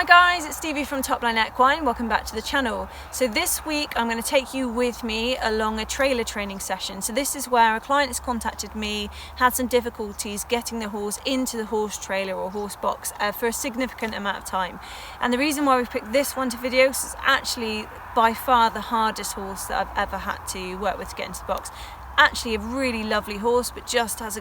Hi guys, it's Stevie from Top.Line.Equine. Welcome back to the channel. So this week I'm going to take you with me along a trailer training session. So this is where a client has contacted me, had some difficulties getting the horse into the horse trailer or horse box for a significant amount of time. And the reason why we picked this one to video is actually by far the hardest horse that I've ever had to work with to get into the box. Actually a really lovely horse, but just has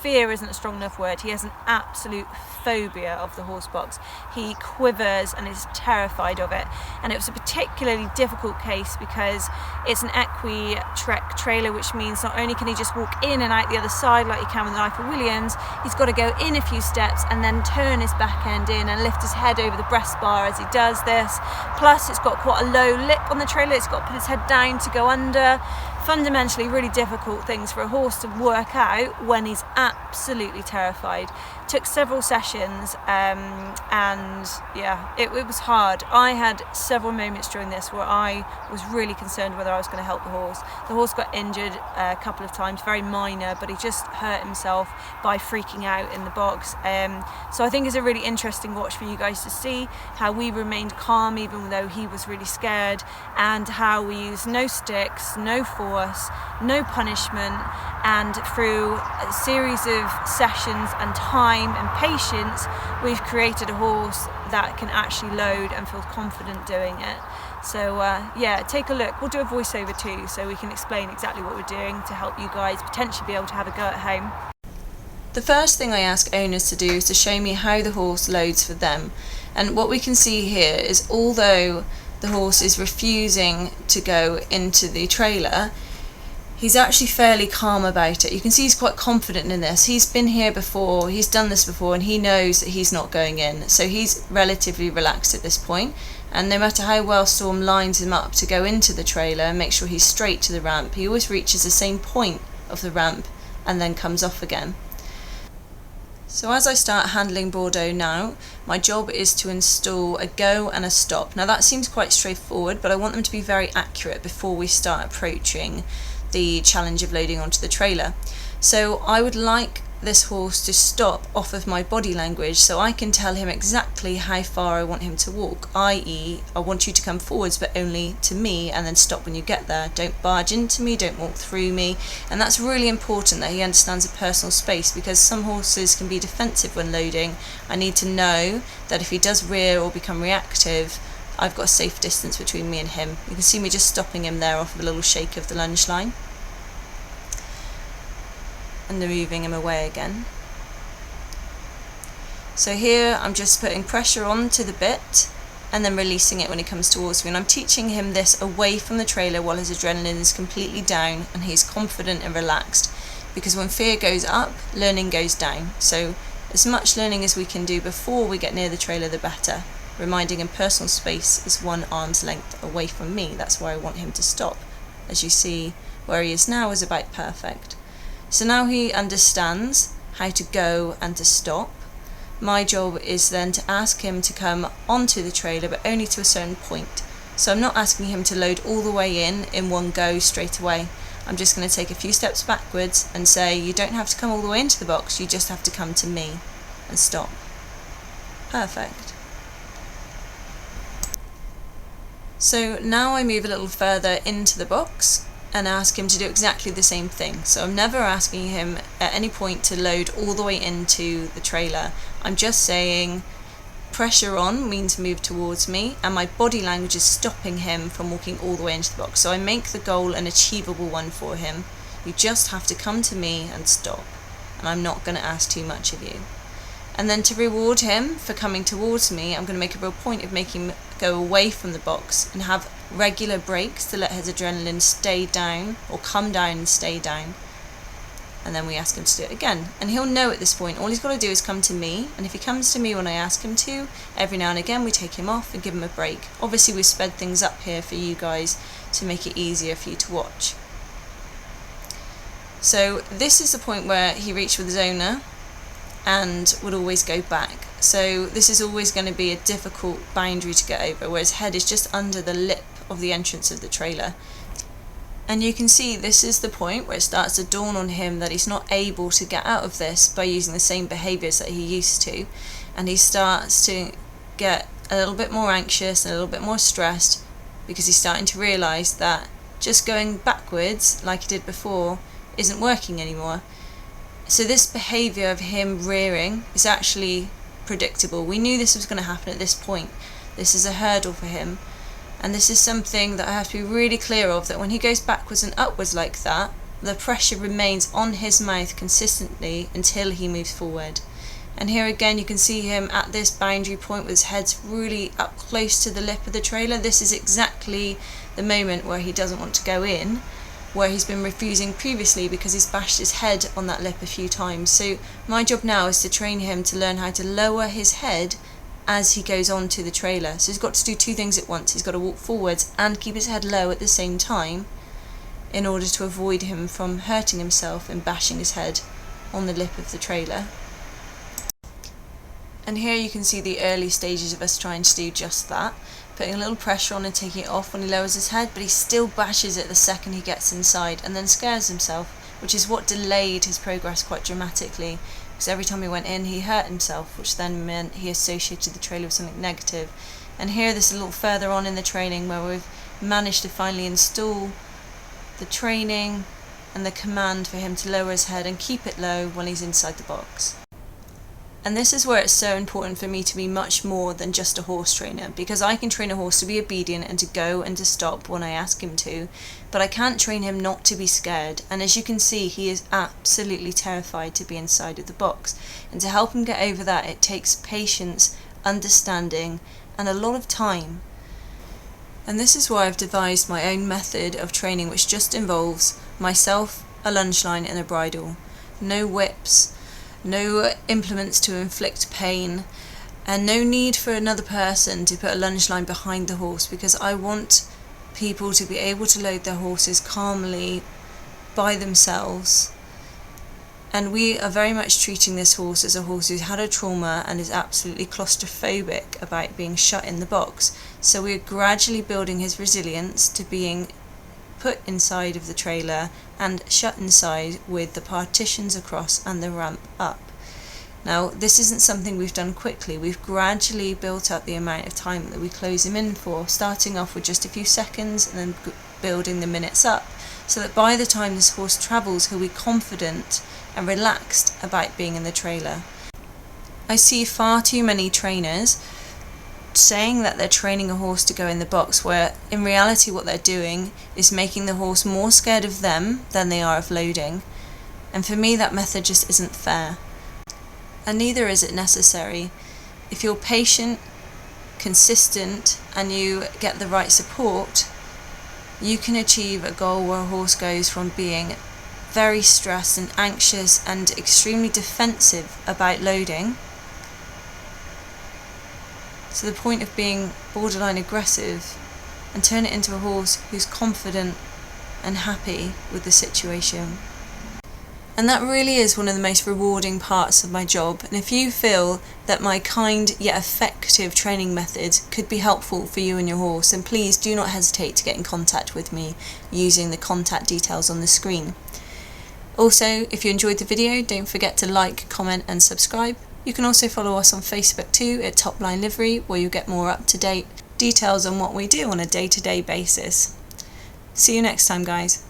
fear isn't a strong enough word. He has an absolute phobia of the horse box. He quivers and is terrified of it. And it was a particularly difficult case because it's an equi-trek trailer, which means not only can he just walk in and out the other side like he can with an Eiffel Williams, he's got to go in a few steps and then turn his back end in and lift his head over the breast bar as he does this. Plus it's got quite a low lip on the trailer, it's got to put his head down to go under. Fundamentally really difficult things for a horse to work out when he's absolutely terrified. Took several sessions and yeah, it was hard. I had several moments during this where I was really concerned whether I was going to help the horse. The horse got injured a couple of times, very minor, but he just hurt himself by freaking out in the box. So I think it's a really interesting watch for you guys to see how we remained calm even though he was really scared, and how we used no sticks, no force, no punishment, and through a series of sessions and time and patience, we've created a horse that can actually load and feel confident doing it. So yeah, take a look. We'll do a voiceover too, so we can explain exactly what we're doing to help you guys potentially be able to have a go at home. The first thing I ask owners to do is to show me how the horse loads for them. And what we can see here is, although the horse is refusing to go into the trailer, he's actually fairly calm about it. You can see he's quite confident in this. He's been here before, he's done this before, and he knows that he's not going in. So he's relatively relaxed at this point. And no matter how well Storm lines him up to go into the trailer and make sure he's straight to the ramp, he always reaches the same point of the ramp and then comes off again. So as I start handling Bordeaux now, my job is to install a go and a stop. Now that seems quite straightforward, but I want them to be very accurate before we start approaching the challenge of loading onto the trailer. So I would like this horse to stop off of my body language so I can tell him exactly how far I want him to walk, i.e. I want you to come forwards but only to me, and then stop when you get there. Don't barge into me, don't walk through me. And that's really important that he understands a personal space, because some horses can be defensive when loading. I need to know that if he does rear or become reactive, I've got a safe distance between me and him. You can see me just stopping him there off of a little shake of the lunge line and then moving him away again. So here I'm just putting pressure onto the bit and then releasing it when he comes towards me, and I'm teaching him this away from the trailer while his adrenaline is completely down and he's confident and relaxed, because when fear goes up, learning goes down. So as much learning as we can do before we get near the trailer, the better. Reminding him personal space is 1 arm's length away from me. That's where I want him to stop. As you see, where he is now is about perfect. So now he understands how to go and to stop. My job is then to ask him to come onto the trailer, but only to a certain point. So I'm not asking him to load all the way in one go straight away. I'm just going to take a few steps backwards and say, you don't have to come all the way into the box, you just have to come to me and stop. Perfect. So now I move a little further into the box and ask him to do exactly the same thing. So I'm never asking him at any point to load all the way into the trailer. I'm just saying pressure on means move towards me, and my body language is stopping him from walking all the way into the box. So I make the goal an achievable one for him. You just have to come to me and stop, and I'm not going to ask too much of you. And then to reward him for coming towards me, I'm going to make a real point of making him go away from the box and have regular breaks to let his adrenaline stay down or come down and stay down. And then we ask him to do it again. And he'll know at this point, all he's got to do is come to me. And if he comes to me when I ask him to, every now and again we take him off and give him a break. Obviously we've sped things up here for you guys to make it easier for you to watch. So this is the point where he reached with his owner and would always go back. So this is always going to be a difficult boundary to get over, where his head is just under the lip of the entrance of the trailer. And you can see this is the point where it starts to dawn on him that he's not able to get out of this by using the same behaviours that he used to, and he starts to get a little bit more anxious and a little bit more stressed, because he's starting to realise that just going backwards like he did before isn't working anymore. So this behaviour of him rearing is actually predictable. We knew this was going to happen at this point. This is a hurdle for him, and this is something that I have to be really clear of, that when he goes backwards and upwards like that, the pressure remains on his mouth consistently until he moves forward. And here again you can see him at this boundary point with his head's really up close to the lip of the trailer. This is exactly the moment where he doesn't want to go in, where he's been refusing previously because he's bashed his head on that lip a few times. So my job now is to train him to learn how to lower his head as he goes on to the trailer. So he's got to do two things at once. He's got to walk forwards and keep his head low at the same time in order to avoid him from hurting himself and bashing his head on the lip of the trailer. And here you can see the early stages of us trying to do just that, putting a little pressure on and taking it off when he lowers his head, but he still bashes it the second he gets inside and then scares himself, which is what delayed his progress quite dramatically, because every time he went in he hurt himself, which then meant he associated the trailer with something negative. And here this is a little further on in the training where we've managed to finally install the training and the command for him to lower his head and keep it low when he's inside the box. And this is where it's so important for me to be much more than just a horse trainer, because I can train a horse to be obedient and to go and to stop when I ask him to, but I can't train him not to be scared. And as you can see, he is absolutely terrified to be inside of the box, and to help him get over that, it takes patience, understanding, and a lot of time. And this is why I've devised my own method of training, which just involves myself, a lunge line and a bridle. No whips, no implements to inflict pain, and no need for another person to put a lunge line behind the horse, because I want people to be able to load their horses calmly by themselves. And we are very much treating this horse as a horse who's had a trauma and is absolutely claustrophobic about being shut in the box. So we're gradually building his resilience to being put inside of the trailer and shut inside with the partitions across and the ramp up. Now this isn't something we've done quickly. We've gradually built up the amount of time that we close him in for, starting off with just a few seconds and then building the minutes up, so that by the time this horse travels he'll be confident and relaxed about being in the trailer. I see far too many trainers saying that they're training a horse to go in the box, where in reality what they're doing is making the horse more scared of them than they are of loading. And for me that method just isn't fair, and neither is it necessary. If you're patient, consistent, and you get the right support, you can achieve a goal where a horse goes from being very stressed and anxious and extremely defensive about loading to the point of being borderline aggressive, and turn it into a horse who's confident and happy with the situation. And that really is one of the most rewarding parts of my job. And if you feel that my kind yet effective training methods could be helpful for you and your horse, then please do not hesitate to get in contact with me using the contact details on the screen. Also, if you enjoyed the video, don't forget to like, comment and subscribe. You can also follow us on Facebook too at Top.Line Livery, where you'll get more up-to-date details on what we do on a day-to-day basis. See you next time, guys.